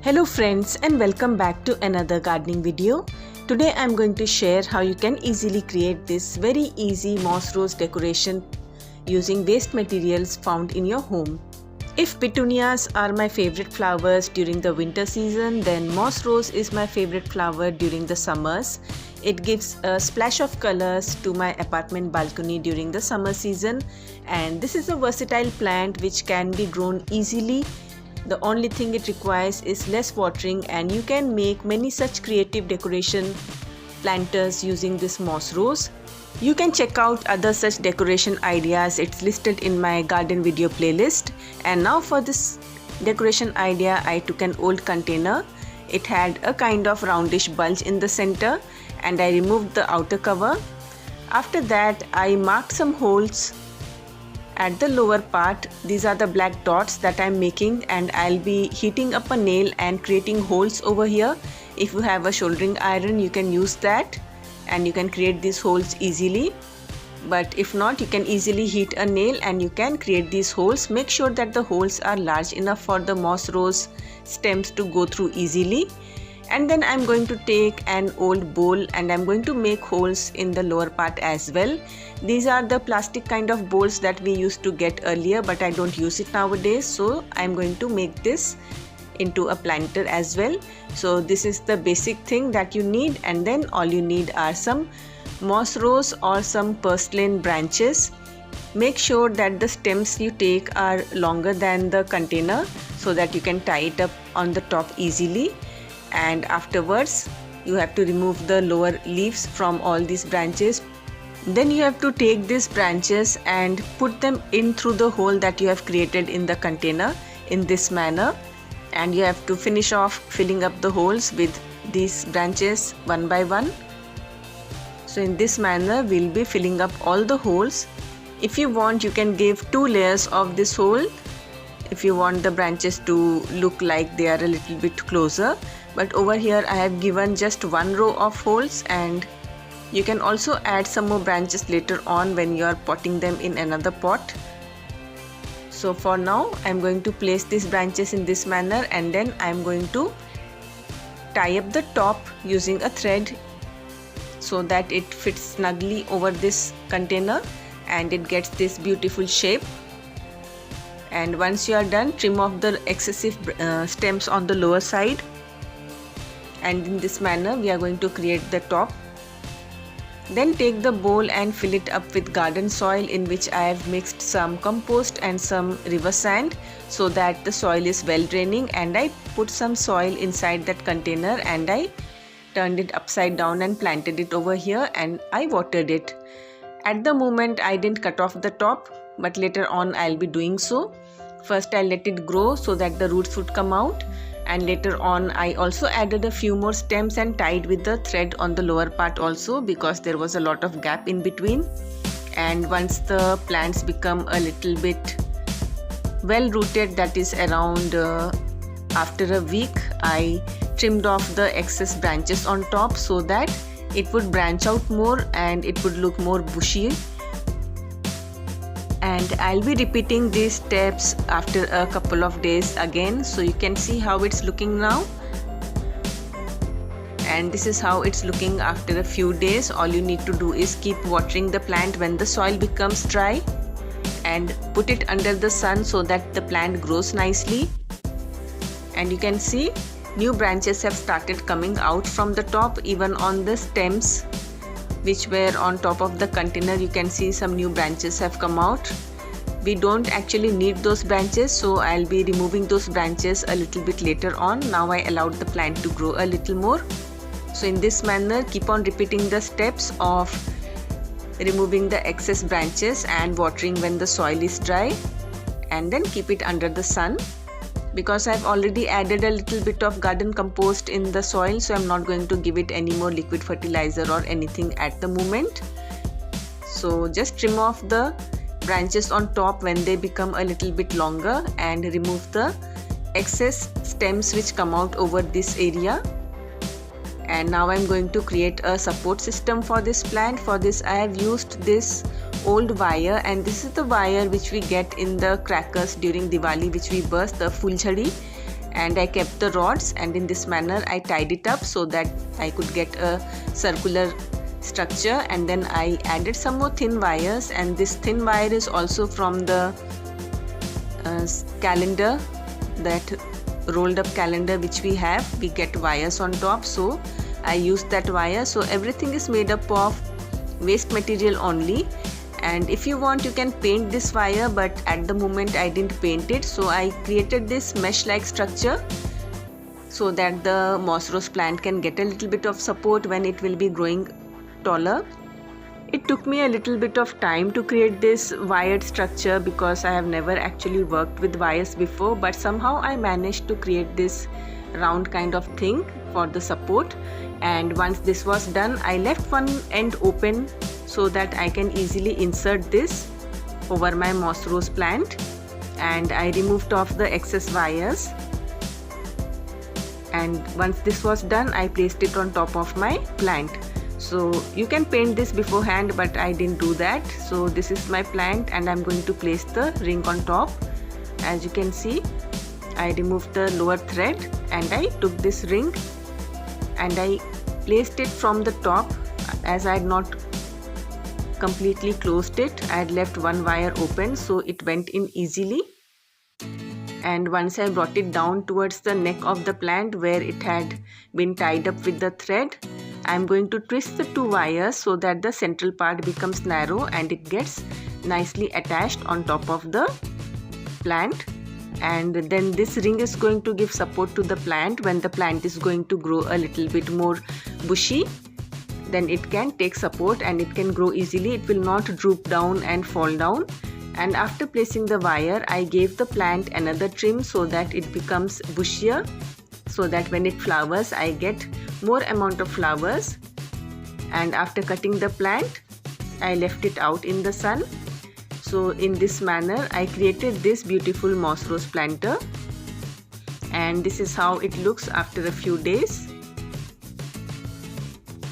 Hello friends, and welcome back to another gardening video. Today I am going to share how you can easily create this very easy moss rose decoration using waste materials found in your home. If petunias are my favorite flowers during the winter season, then moss rose is my favorite flower during the summers. It gives a splash of colors to my apartment balcony during the summer season, and this is a versatile plant which can be grown easily. The only thing it requires is less watering, and you can make many such creative decoration planters using this moss rose. You can check out other such decoration ideas. It's listed in my garden video playlist. And now for this decoration idea, I took an old container. It had a kind of roundish bulge in the center, and I removed the outer cover. After that, I marked some holes at the lower part. These are the black dots that I'm making, and I'll be heating up a nail and creating holes over here. If you have a soldering iron, you can use that and you can create these holes easily. But if not, you can easily heat a nail and you can create these holes. Make sure that the holes are large enough for the moss rose stems to go through easily. And then I'm going to take an old bowl and I'm going to make holes in the lower part as well. These are the plastic kind of bowls that we used to get earlier, but I don't use it nowadays, so I'm going to make this into a planter as well. So this is the basic thing that you need, and then all you need are some moss rose or some Purslane branches. Make sure that the stems you take are longer than the container so that you can tie it up on the top easily. And afterwards you have to remove the lower leaves from all these branches. Then you have to take these branches and put them in through the hole that you have created in the container in this manner, and you have to finish off filling up the holes with these branches one by one. So in this manner we'll be filling up all the holes. If you want, you can give 2 layers of this hole if you want the branches to look like they are a little bit closer. But over here I have given just 1 row of holes, and you can also add some more branches later on when you are potting them in another pot. So for now I'm going to place these branches in this manner, and then I'm going to tie up the top using a thread so that it fits snugly over this container and it gets this beautiful shape. And once you are done, trim off the excessive stems on the lower side, and in this manner we are going to create the top. Then take the bowl and fill it up with garden soil, in which I have mixed some compost and some river sand so that the soil is well draining, and I put some soil inside that container and I turned it upside down and planted it over here, and I watered it. At the moment I didn't cut off the top, but later on I'll be doing so. First I let it grow so that the roots would come out, and later on I also added a few more stems and tied with the thread on the lower part also, because there was a lot of gap in between. And once the plants become a little bit well rooted, that is around after a week, I trimmed off the excess branches on top so that it would branch out more and it would look more bushy. And I'll be repeating these steps after a couple of days again, so you can see how it's looking now. And this is how it's looking after a few days. All you need to do is keep watering the plant when the soil becomes dry, and put it under the sun so that the plant grows nicely. And you can see new branches have started coming out from the top, even on the stems which were on top of the container. You can see some new branches have come out. We don't actually need those branches, so I'll be removing those branches a little bit later on. Now I allowed the plant to grow a little more. So in this manner, keep on repeating the steps of removing the excess branches and watering when the soil is dry, and then keep it under the sun. Because I've already added a little bit of garden compost in the soil, so I'm not going to give it any more liquid fertilizer or anything at the moment. So just trim off the branches on top when they become a little bit longer, and remove the excess stems which come out over this area. And now I'm going to create a support system for this plant. For this I have used this old wire, and this is the wire which we get in the crackers during Diwali, which we burst, the fulchhadi. and I kept the rods, and in this manner I tied it up so that I could get a circular structure. And then I added some more thin wires, and this thin wire is also from the calendar, that rolled up calendar which we have. We get wires on top, so I used that wire. So everything is made up of waste material only, and if you want you can paint this wire, but at the moment I didn't paint it. So I created this mesh like structure so that the moss rose plant can get a little bit of support when it will be growing taller. It took me a little bit of time to create this wired structure because I have never actually worked with wires before, but somehow I managed to create this round kind of thing for the support. And once this was done, I left one end open so that I can easily insert this over my moss rose plant, and I removed off the excess wires. And once this was done, I placed it on top of my plant. So you can paint this beforehand, but I didn't do that. So this is my plant, and I'm going to place the ring on top. As you can see, I removed the lower thread and I took this ring and I placed it from the top. As I had not completely closed it, I had left one wire open, so it went in easily. And once I brought it down towards the neck of the plant where it had been tied up with the thread, I'm going to twist the two wires so that the central part becomes narrow and it gets nicely attached on top of the plant. And then this ring is going to give support to the plant. When the plant is going to grow a little bit more bushy, then it can take support and it can grow easily. It will not droop down and fall down. And after placing the wire, I gave the plant another trim so that it becomes bushier, so that when it flowers, I get more amount of flowers. And after cutting the plant, I left it out in the sun. So in this manner, I created this beautiful moss rose planter, and this is how it looks after a few days.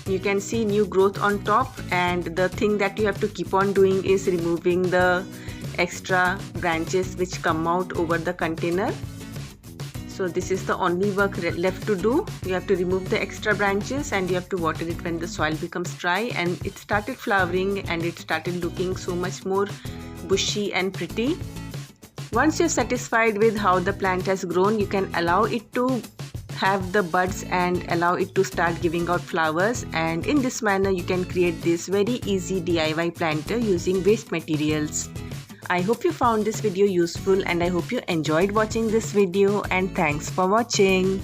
You can see new growth on top, and the thing that you have to keep on doing is removing the extra branches which come out over the container. So this is the only work left to do. You have to remove the extra branches and you have to water it when the soil becomes dry. And it started flowering and it started looking so much more bushy and pretty. Once you're satisfied with how the plant has grown, you can allow it to have the buds and allow it to start giving out flowers. And in this manner you can create this very easy DIY planter using waste materials. I hope you found this video useful and I hope you enjoyed watching this video, and thanks for watching.